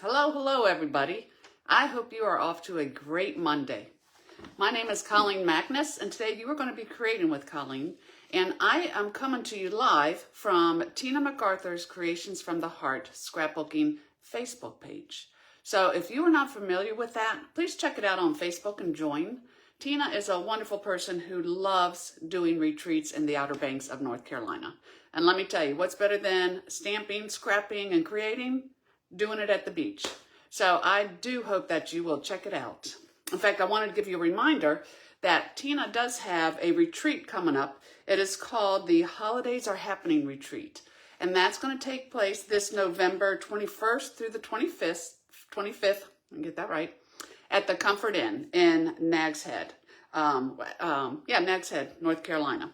Hello everybody. I hope you are off to a great Monday. My name is Colleen Magnus, and today you are going to be creating with Colleen, and I am coming to you live from Tina MacArthur's Creations from the Heart Scrapbooking Facebook page. So if you are not familiar with that, please check it out on Facebook and join. Tina is a wonderful person who loves doing retreats in the Outer Banks of North Carolina. And let me tell you, what's better than stamping, scrapping, and creating? Doing it at the beach. So I do hope that you will check it out. In fact, I wanted to give you a reminder that Tina does have a retreat coming up. It is called the Holidays Are Happening Retreat. And that's going to take place this November 21st through the 25th, I get that right, at the Comfort Inn in Nags Head. Nags Head, North Carolina.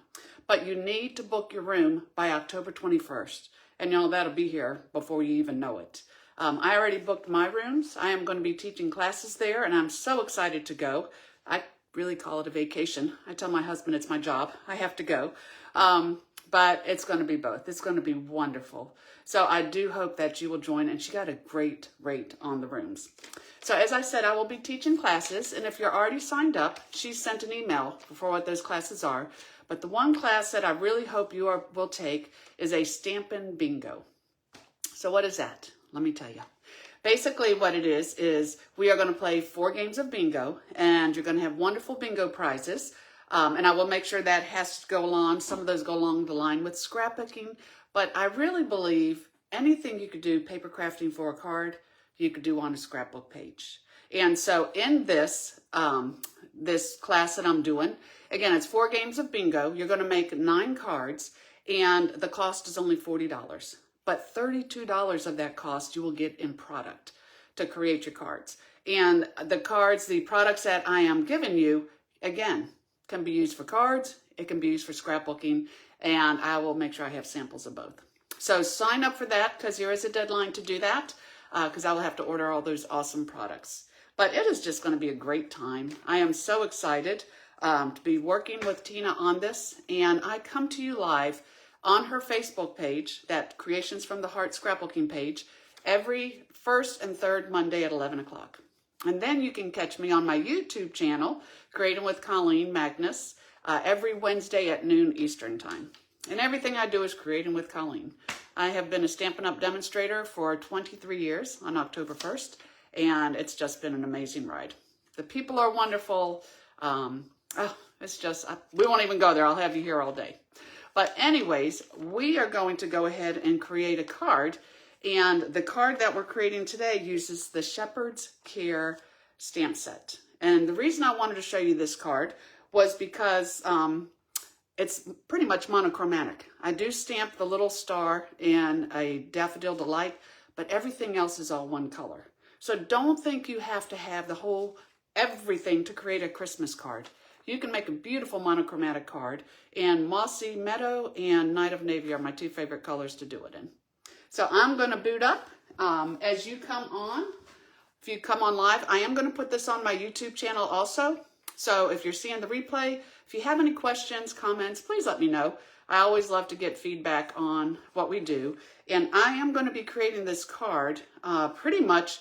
But you need to book your room by October 21st. And that'll be here before you even know it. I already booked my rooms. I am going to be teaching classes there, and I'm so excited to go. I really call it a vacation. I tell my husband it's my job. I have to go. But it's going to be both. It's going to be wonderful. So I do hope that you will join, and she got a great rate on the rooms. So as I said, I will be teaching classes, and if you're already signed up, she sent an email for what those classes are. But the one class that I really hope you will take is a Stampin' Bingo. So what is that? Let me tell you. Basically what it is we are going to play 4 games of bingo, and you're going to have wonderful bingo prizes. And I will make sure that has to go along. Some of those go along the line with scrapbooking. But I really believe anything you could do paper crafting for a card, you could do on a scrapbook page. And so in this, this class that I'm doing, again, it's 4 games of bingo. You're going to make 9 cards, and the cost is only $40. But $32 of that cost you will get in product to create your cards. And the cards, the products that I am giving you, again, can be used for cards, it can be used for scrapbooking, and I will make sure I have samples of both. So sign up for that, because there is a deadline to do that, because I will have to order all those awesome products. But it is just going to be a great time. I am so excited to be working with Tina on this, and I come to you live on her Facebook page, that Creations from the Heart scrapbooking page, every first and third Monday at 11 o'clock. And then you can catch me on my YouTube channel, Creating with Colleen Magnus, every Wednesday at noon Eastern time. And everything I do is Creating with Colleen. I have been a Stampin' Up! Demonstrator for 23 years on October 1st, and it's just been an amazing ride. The people are wonderful. It's just, we won't even go there. I'll have you here all day. But anyways, we are going to go ahead and create a card. And the card that we're creating today uses the Shepherd's Care stamp set. And the reason I wanted to show you this card was because it's pretty much monochromatic. I do stamp the little star in a Daffodil Delight, but everything else is all one color. So don't think you have to have the whole everything to create a Christmas card. You can make a beautiful monochromatic card, and Mossy Meadow and Night of Navy are my 2 favorite colors to do it in. So I'm going to boot up as you come on. If you come on live, I am going to put this on my YouTube channel also. So if you're seeing the replay, if you have any questions, comments, please let me know. I always love to get feedback on what we do. And I am going to be creating this card pretty much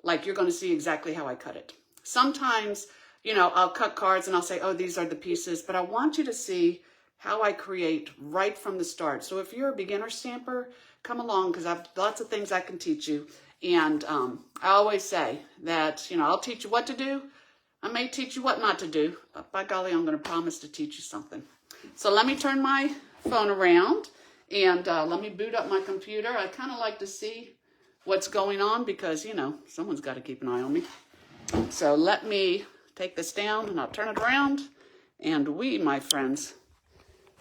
like you're going to see exactly how I cut it. Sometimes, I'll cut cards and I'll say, oh, these are the pieces, but I want you to see how I create right from the start. So if you're a beginner stamper, come along, because I have lots of things I can teach you. And I always say that, I'll teach you what to do. I may teach you what not to do, but by golly, I'm going to promise to teach you something. So let me turn my phone around and let me boot up my computer. I kind of like to see what's going on because, someone's got to keep an eye on me. So let me take this down and I'll turn it around, and we, my friends,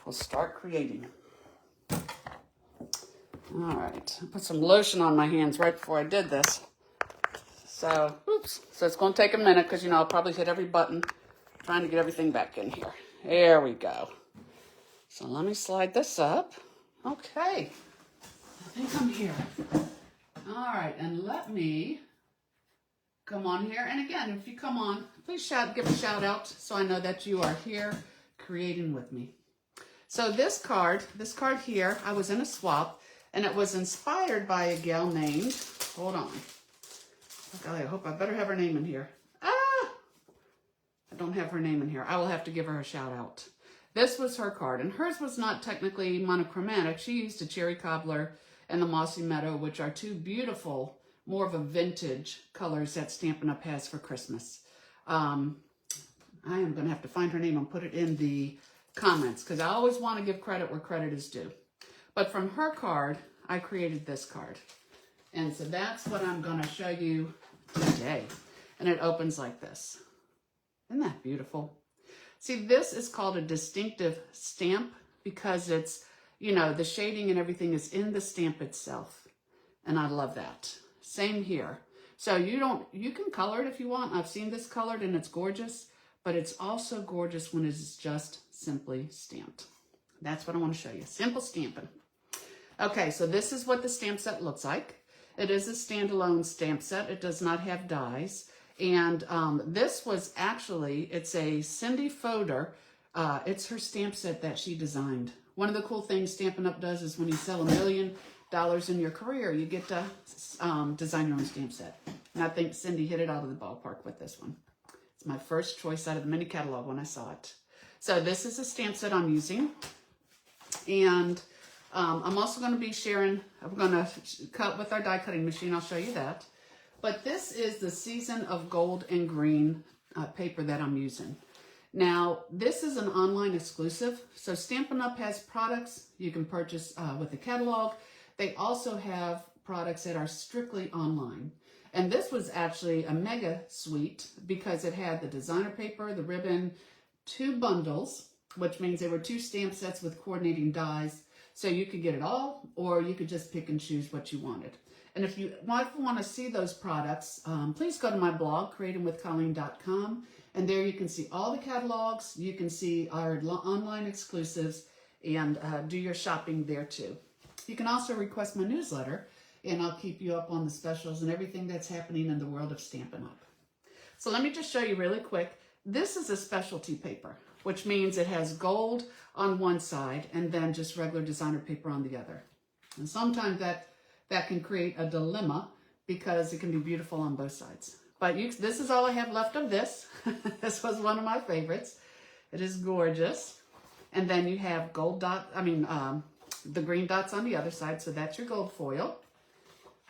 will start creating. All right, I put some lotion on my hands right before I did this. So, so it's going to take a minute because, I'll probably hit every button trying to get everything back in here. There we go. So let me slide this up. Okay, I think I'm here. All right, and let me come on here. And again, if you come on, please give a shout out so I know that you are here creating with me. So this card here, I was in a swap, and it was inspired by a gal named, hold on, golly, I hope I better have her name in here. Ah! I don't have her name in here. I will have to give her a shout out. This was her card, and hers was not technically monochromatic. She used a cherry cobbler and the mossy meadow, which are two beautiful, more of a vintage colors that Stampin' Up! Has for Christmas. I am going to have to find her name and put it in the comments because I always want to give credit where credit is due. But from her card, I created this card. And so that's what I'm going to show you today. And it opens like this. Isn't that beautiful? See, this is called a distinctive stamp because it's, you know, the shading and everything is in the stamp itself. And I love that. Same here. So you can color it if you want. I've seen this colored and it's gorgeous, but it's also gorgeous when it's just simply stamped. That's what I want to show you. Simple stamping. Okay, so this is what the stamp set looks like. It is a standalone stamp set. It does not have dies. And this was actually, it's a Cindy Fodor. It's her stamp set that she designed. One of the cool things Stampin' Up! Does is when you sell $1 million in your career, you get to design your own stamp set. And I think Cindy hit it out of the ballpark with this one. It's my first choice out of the mini catalog when I saw it. So this is a stamp set I'm using. And I'm also going to be sharing, I'm going to cut with our die cutting machine. I'll show you that. But this is the Season of Gold and Green paper that I'm using. Now, this is an online exclusive. So Stampin' Up! Has products you can purchase with the catalog. They also have products that are strictly online. And this was actually a mega suite because it had the designer paper, the ribbon, 2 bundles, which means there were 2 stamp sets with coordinating dies. So you could get it all, or you could just pick and choose what you wanted. And if you want to see those products, please go to my blog, creatingwithcolleen.com. And there you can see all the catalogs. You can see our online exclusives and do your shopping there too. You can also request my newsletter, and I'll keep you up on the specials and everything that's happening in the world of Stampin' Up! So let me just show you really quick. This is a specialty paper, which means it has gold on one side and then just regular designer paper on the other. And sometimes that can create a dilemma because it can be beautiful on both sides. But this is all I have left of this. This was one of my favorites. It is gorgeous. And then you have the green dots on the other side, so that's your gold foil.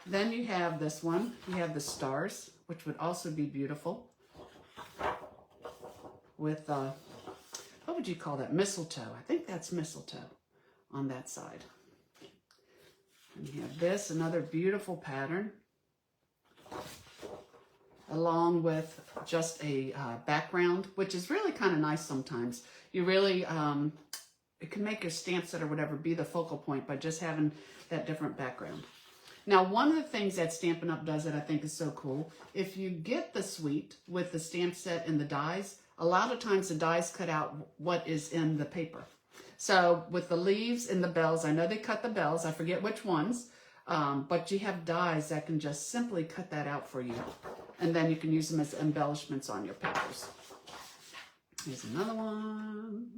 Then you have this one. You have the stars, which would also be beautiful. With, what would you call that? Mistletoe. I think that's mistletoe on that side. And you have this, another beautiful pattern, along with just a background, which is really kind of nice sometimes. You really, it can make your stamp set or whatever be the focal point by just having that different background. Now, one of the things that Stampin' Up! Does that I think is so cool, if you get the suite with the stamp set and the dies, a lot of times the dies cut out what is in the paper. So with the leaves and the bells, I know they cut the bells, I forget which ones, but you have dies that can just simply cut that out for you. And then you can use them as embellishments on your papers. Here's another one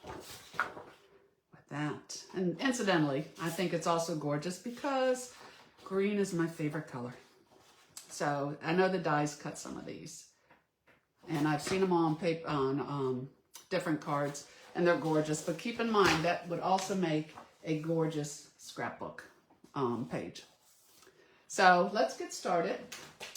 with that. And incidentally, I think it's also gorgeous because green is my favorite color. So I know the dies cut some of these. And I've seen them on paper, on different cards, and they're gorgeous. But keep in mind, that would also make a gorgeous scrapbook page. So let's get started.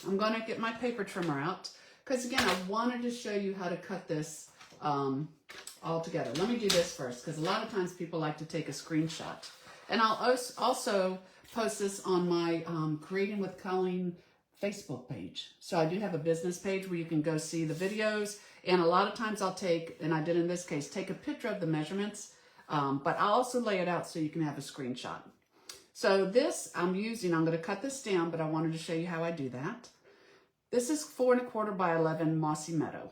I'm going to get my paper trimmer out because, again, I wanted to show you how to cut this all together. Let me do this first because a lot of times people like to take a screenshot. And I'll also post this on my Creating with Colleen Facebook page. So I do have a business page where you can go see the videos. And a lot of times I'll take, and I did in this case, take a picture of the measurements, but I'll also lay it out so you can have a screenshot. So this I'm going to cut this down, but I wanted to show you how I do that. This is 4 1/4 by 11 Mossy Meadow.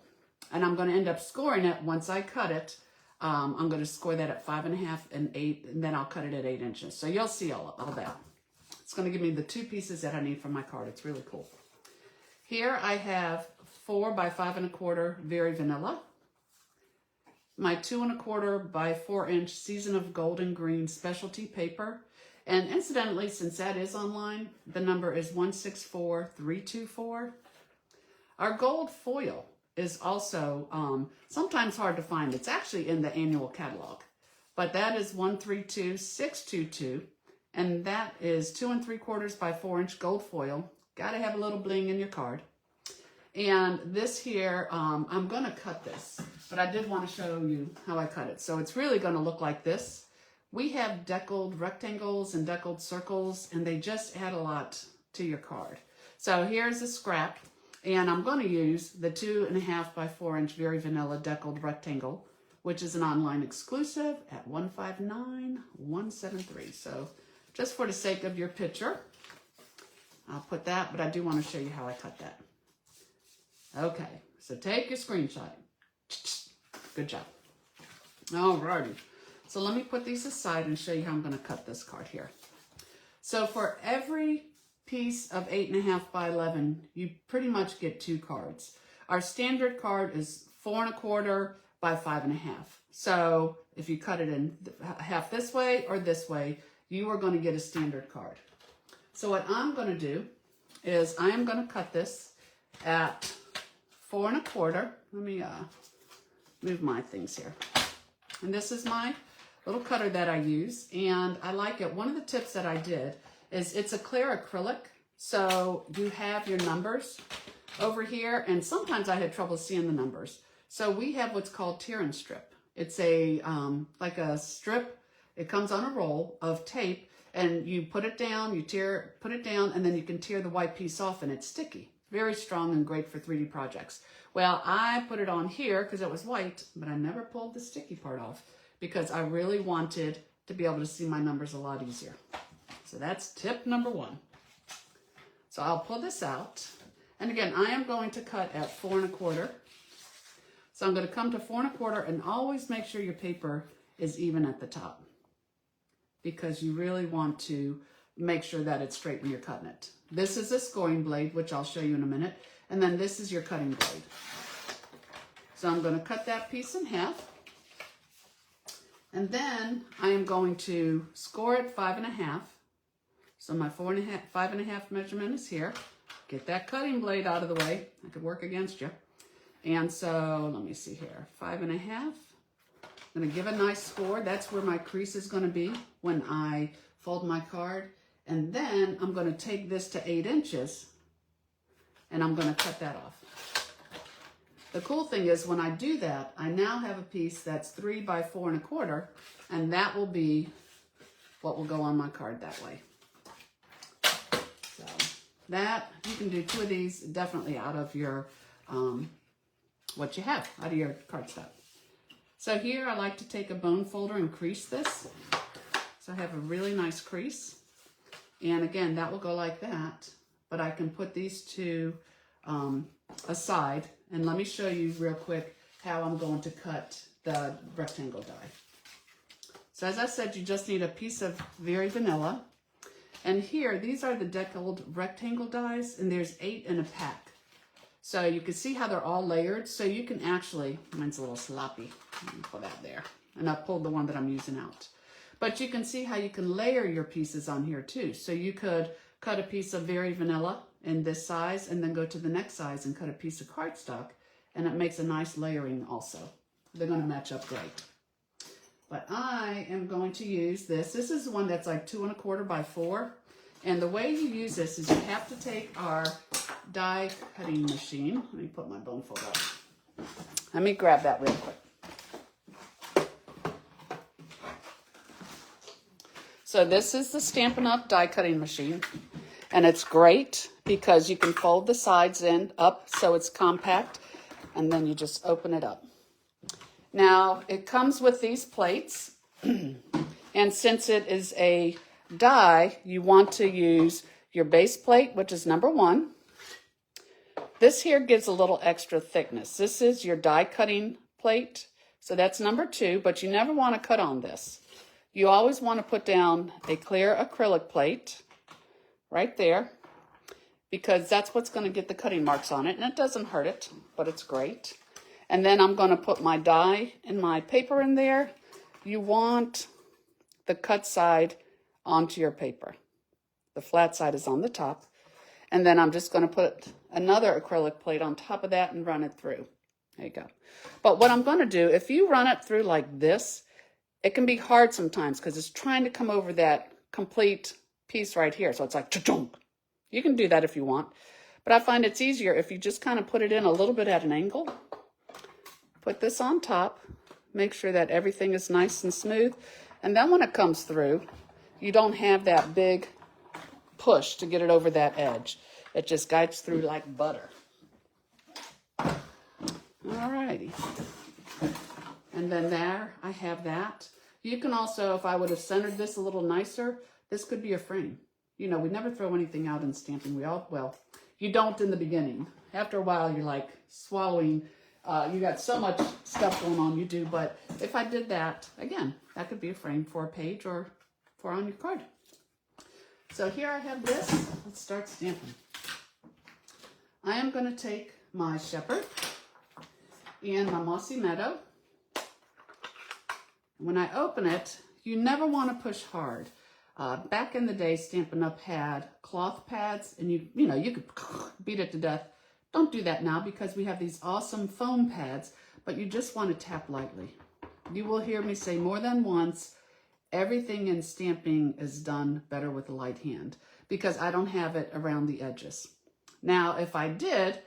And I'm going to end up scoring it once I cut it. I'm going to score that at 5 1/2 and 8, and then I'll cut it at 8 inches. So you'll see all that. It's going to give me the 2 pieces that I need for my card. It's really cool. Here I have 4 by 5 1/4 Very Vanilla. My 2 1/4 by 4 inch Season of Gold and Green specialty paper. And incidentally, since that is online, the number is 164324. Our gold foil is also sometimes hard to find. It's actually in the annual catalog, but that is 132622, and that is 2 3/4 by 4-inch gold foil. Got to have a little bling in your card. And this here, I'm going to cut this, but I did want to show you how I cut it. So it's really going to look like this. We have deckled rectangles and deckled circles, and they just add a lot to your card. So here's a scrap, and I'm going to use the 2.5 by 4-inch Very Vanilla deckled rectangle, which is an online exclusive at $159,173. So just for the sake of your picture, I'll put that, but I do want to show you how I cut that. Okay, so take your screenshot. Good job. Alrighty, so let me put these aside and show you how I'm going to cut this card here. So for every piece of 8.5 by 11, you pretty much get 2 cards. Our standard card is 4 1/4 by 5.5. So if you cut it in half this way or this way, you are going to get a standard card. So what I'm going to do is I am going to cut this at 4 1/4. Let me move my things here. And this is my little cutter that I use, and I like it. One of the tips that I did is it's a clear acrylic, so you have your numbers over here, and sometimes I had trouble seeing the numbers. So we have what's called tear and strip. It's a like a strip. It comes on a roll of tape, and you put it down, you put it down, and then you can tear the white piece off, and it's sticky. Very strong and great for 3D projects. Well, I put it on here because it was white, but I never pulled the sticky part off because I really wanted to be able to see my numbers a lot easier. So that's tip number 1. So I'll pull this out. And again, I am going to cut at 4 1/4. So I'm going to come to 4 1/4 and always make sure your paper is even at the top, because you really want to make sure that it's straight when you're cutting it. This is a scoring blade, which I'll show you in a minute. And then this is your cutting blade. So I'm going to cut that piece in half. And then I am going to score it 5 1/2. So my 5 1/2 measurement is here. Get that cutting blade out of the way. I could work against you. And so let me see here, 5 1/2. I'm going to give a nice score. That's where my crease is going to be when I fold my card. And then I'm going to take this to 8 inches and I'm going to cut that off. The cool thing is when I do that, I now have a piece that's 3 by 4 1/4, and that will be what will go on my card that way. So that, you can do 2 of these definitely out of your, what you have, out of your cardstock. So here I like to take a bone folder and crease this. So I have a really nice crease. And again, that will go like that, but I can put these 2 aside. And let me show you real quick how I'm going to cut the rectangle die. So as I said, you just need a piece of Very Vanilla. And here, these are the deckled rectangle dies, and there's 8 in a pack. So you can see how they're all layered. So you can actually, mine's a little sloppy. Let me pull that there. And I pulled the one that I'm using out. But you can see how you can layer your pieces on here too. So you could cut a piece of Very Vanilla in this size and then go to the next size and cut a piece of cardstock, and it makes a nice layering also. They're going to match up great. But I am going to use this. This is the one that's like 2 1/4 by 4. And the way you use this is you have to take our die cutting machine. Let me put my bone folder up. Let me grab that real quick. So this is the Stampin' Up! Die cutting machine, and it's great because you can fold the sides in up so it's compact, and then you just open it up. Now, it comes with these plates, and since it is a die, you want to use your base plate, which is number 1. This here gives a little extra thickness. This is your die cutting plate, so that's number 2, but you never want to cut on this. You always want to put down a clear acrylic plate right there, because that's what's going to get the cutting marks on it, and it doesn't hurt it, but it's great. And then I'm going to put my die and my paper in there. You want the cut side onto your paper. The flat side is on the top. And then I'm just going to put another acrylic plate on top of that and run it through. There you go. But what I'm going to do, if you run it through like this, it can be hard sometimes because it's trying to come over that complete piece right here. So it's like, cha-chunk. You can do that if you want. But I find it's easier if you just kind of put it in a little bit at an angle. Put this on top. Make sure that everything is nice and smooth. And then when it comes through, you don't have that big push to get it over that edge. It just guides through like butter. Alrighty. And then there, I have that. You can also, if I would have centered this a little nicer, this could be a frame. You know, we never throw anything out in stamping. Well, you don't in the beginning. After a while, you're like swallowing. You got so much stuff going on, you do. But if I did that, again, that could be a frame for a page or for on your card. So here I have this. Let's start stamping. I am going to take my shepherd and my mossy meadow. When I open it, you never want to push hard. Back in the day, Stampin' Up! Had cloth pads, and you could beat it to death. Don't do that now because we have these awesome foam pads, but you just want to tap lightly. You will hear me say more than once, everything in stamping is done better with a light hand because I don't have it around the edges. Now, if I did,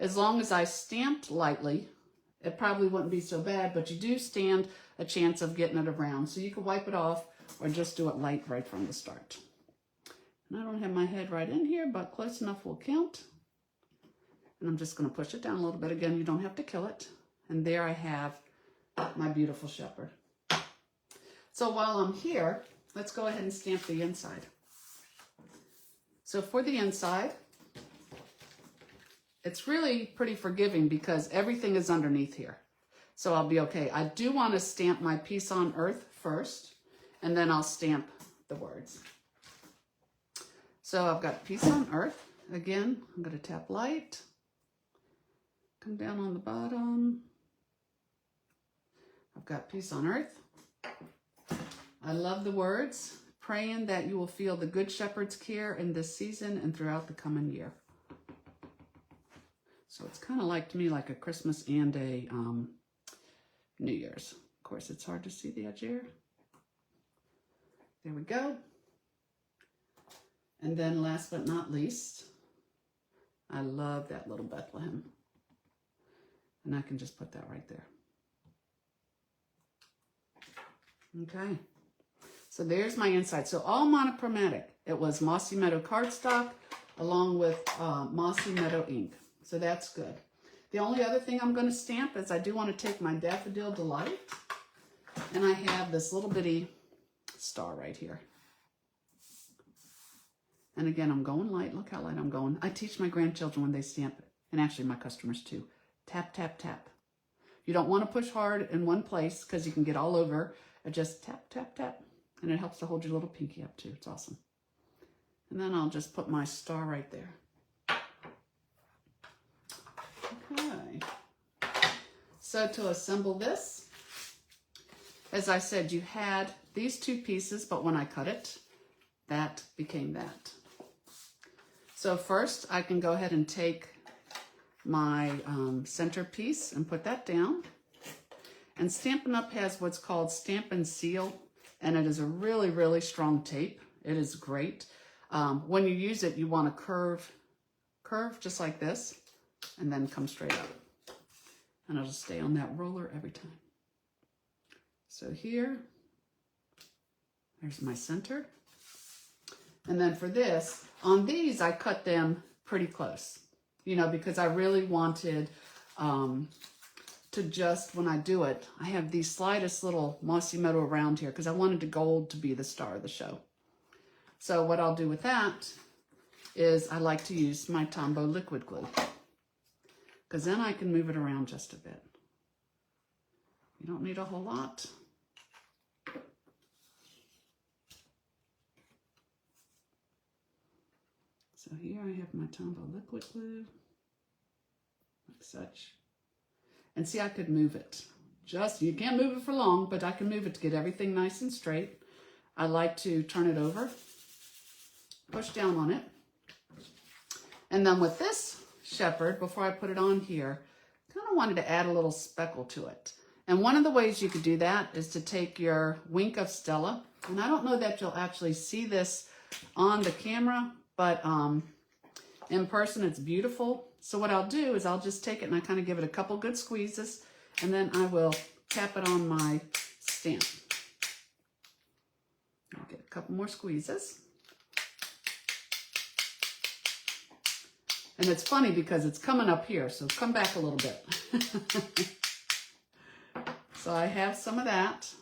as long as I stamped lightly, it probably wouldn't be so bad, but you do stand a chance of getting it around. So you can wipe it off or just do it light right from the start. And I don't have my head right in here, but close enough will count. And I'm just going to push it down a little bit. Again, you don't have to kill it. And there I have my beautiful shepherd. So while I'm here, let's go ahead and stamp the inside. So for the inside, it's really pretty forgiving because everything is underneath here. So I'll be okay. I do want to stamp my piece on earth first, and then I'll stamp the words. So I've got piece on earth. Again, I'm going to tap light. Come down on the bottom. I've got piece on earth. I love the words, praying that you will feel the Good Shepherd's care in this season and throughout the coming year. So it's kind of like, to me, like a Christmas and a New Year's. Of course, it's hard to see the edge here. There we go. And then last but not least, I love that little Bethlehem. And I can just put that right there. Okay. So there's my inside. So all monochromatic. It was Mossy Meadow cardstock along with Mossy Meadow ink. So that's good. The only other thing I'm going to stamp is I do want to take my Daffodil Delight. And I have this little bitty star right here. And again, I'm going light. Look how light I'm going. I teach my grandchildren when they stamp, and actually my customers too. Tap, tap, tap. You don't want to push hard in one place because you can get all over. Just tap, tap, tap. And it helps to hold your little pinky up too. It's awesome. And then I'll just put my star right there. Okay. So to assemble this, as I said, you had these two pieces, but when I cut it, that became that. So first I can go ahead and take my center piece and put that down. And Stampin' Up! Has what's called Stamp and Seal, and it is a really, really strong tape. It is great. When you use it, you want to curve just like this, and then come straight up. And it'll stay on that roller every time. So here, there's my center. And then for this, on these, I cut them pretty close, because I really wanted to just, when I do it, I have the slightest little Mossy Meadow around here because I wanted the gold to be the star of the show. So what I'll do with that is I like to use my Tombow liquid glue because then I can move it around just a bit. You don't need a whole lot. So here I have my Tombow liquid glue, like such. And see, I could move it. You can't move it for long, but I can move it to get everything nice and straight. I like to turn it over, push down on it. And then with this shepherd, before I put it on here, kind of wanted to add a little speckle to it. And one of the ways you could do that is to take your Wink of Stella. And I don't know that you'll actually see this on the camera, but in person it's beautiful. So what I'll do is I'll just take it and I kind of give it a couple good squeezes, and then I will tap it on my stamp. I'll get a couple more squeezes. And it's funny because it's coming up here, so come back a little bit. So I have some of that.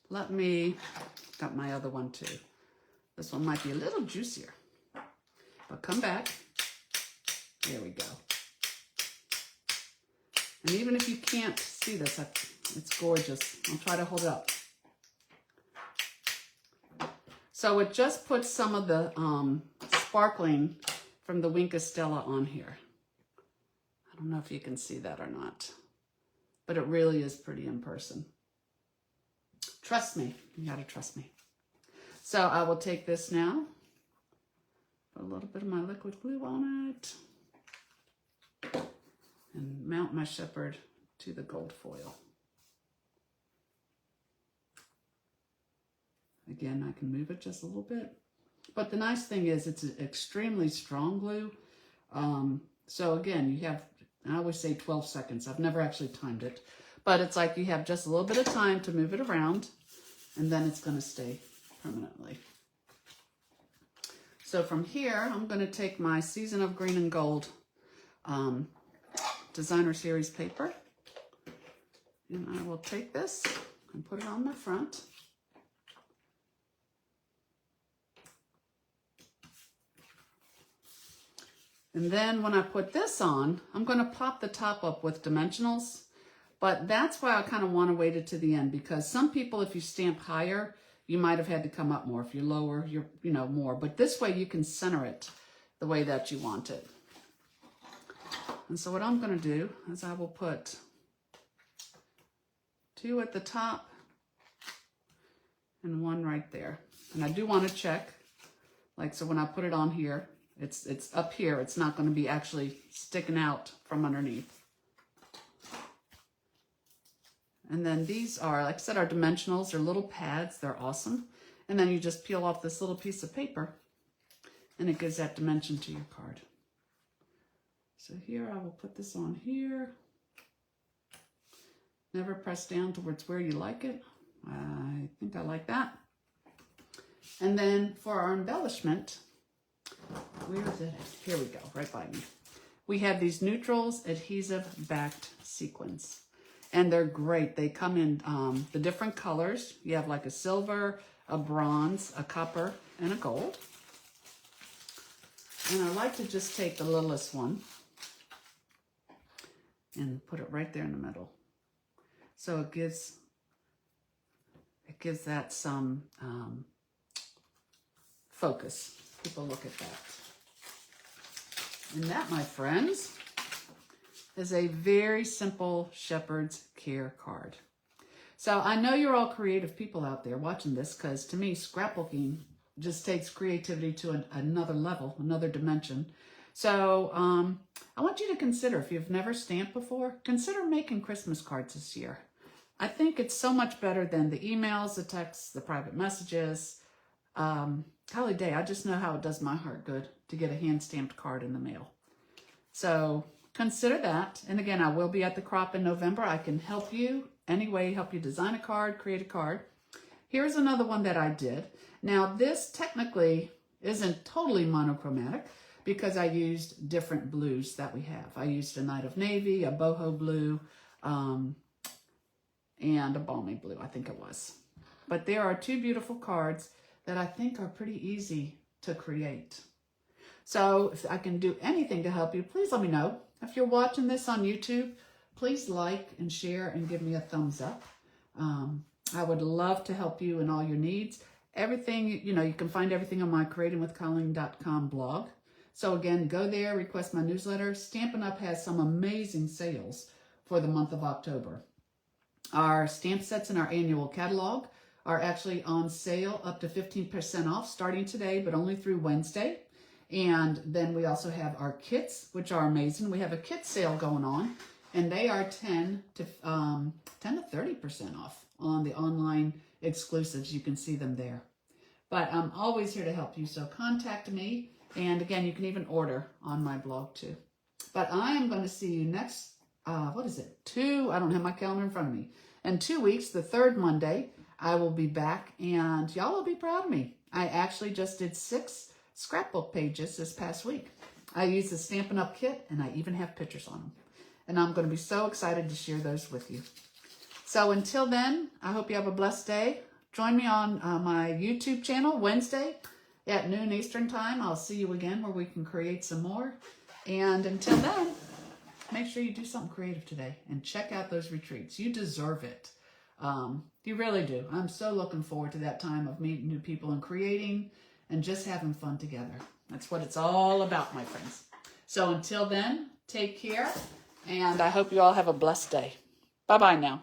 Let me, got my other one too. This one might be a little juicier, but come back. There we go. And even if you can't see this, it's gorgeous. I'll try to hold it up. So it just puts some of the sparkling from the Wink of Stella on here. I don't know if you can see that or not, but it really is pretty in person. Trust me, you gotta trust me. So I will take this now, put a little bit of my liquid glue on it, and mount my shepherd to the gold foil. Again, I can move it just a little bit. But the nice thing is it's an extremely strong glue. So again, you have, I always say 12 seconds. I've never actually timed it. But it's like you have just a little bit of time to move it around, and then it's going to stay permanently. So from here, I'm going to take my Season of Green and Gold Designer Series paper. And I will take this and put it on my front. And then when I put this on, I'm going to pop the top up with dimensionals. But that's why I kind of want to wait it to the end, because some people, if you stamp higher, you might have had to come up more. If you're lower, you're, more. But this way you can center it the way that you want it. And so what I'm going to do is I will put 2 at the top and 1 right there. And I do want to check, like, so when I put it on here, it's up here. It's not going to be actually sticking out from underneath. And then these are, like I said, are dimensionals. They're little pads. They're awesome. And then you just peel off this little piece of paper, and it gives that dimension to your card. So here I will put this on here. Never press down towards where you like it. I think I like that. And then for our embellishment, where is it? Here we go, right by me. We have these Neutrals adhesive backed sequins. And they're great. They come in the different colors. You have like a silver, a bronze, a copper, and a gold. And I like to just take the littlest one and put it right there in the middle. So it gives that some focus. People look at that. And that, my friends, is a very simple Shepherd's Care card. So I know you're all creative people out there watching this, because to me, scrapbooking just takes creativity to another level, another dimension. So I want you to consider, if you've never stamped before, consider making Christmas cards this year. I think it's so much better than the emails, the texts, the private messages. Golly day, I just know how it does my heart good to get a hand-stamped card in the mail. So consider that. And again, I will be at the crop in November. I can help you anyway, help you design a card, create a card. Here's another one that I did. Now this technically isn't totally monochromatic because I used different blues that we have. I used a Night of Navy, a boho blue, and a balmy blue, I think it was. But there are 2 beautiful cards that I think are pretty easy to create. So if I can do anything to help you, please let me know. If you're watching this on YouTube, please like and share and give me a thumbs up. I would love to help you in all your needs. Everything, you can find everything on my creatingwithcolleen.com blog. So again, go there, request my newsletter. Stampin' Up! Has some amazing sales for the month of October. Our stamp sets in our annual catalog are actually on sale, up to 15% off starting today, but only through Wednesday. And then we also have our kits, which are amazing. We have a kit sale going on, and they are 10 to 30% off on the online exclusives. You can see them there. But I'm always here to help you, so contact me. And again, you can even order on my blog too. But I am going to see you next, I don't have my calendar in front of me. In 2 weeks, the third Monday, I will be back, and y'all will be proud of me. I actually just did 6 scrapbook pages this past week. I used the Stampin' Up! Kit, and I even have pictures on them. And I'm going to be so excited to share those with you. So until then, I hope you have a blessed day. Join me on my YouTube channel Wednesday at noon Eastern Time. I'll see you again where we can create some more. And until then, make sure you do something creative today and check out those retreats. You deserve it. You really do. I'm so looking forward to that time of meeting new people and creating and just having fun together. That's what it's all about, my friends. So until then, take care, and I hope you all have a blessed day. Bye-bye now.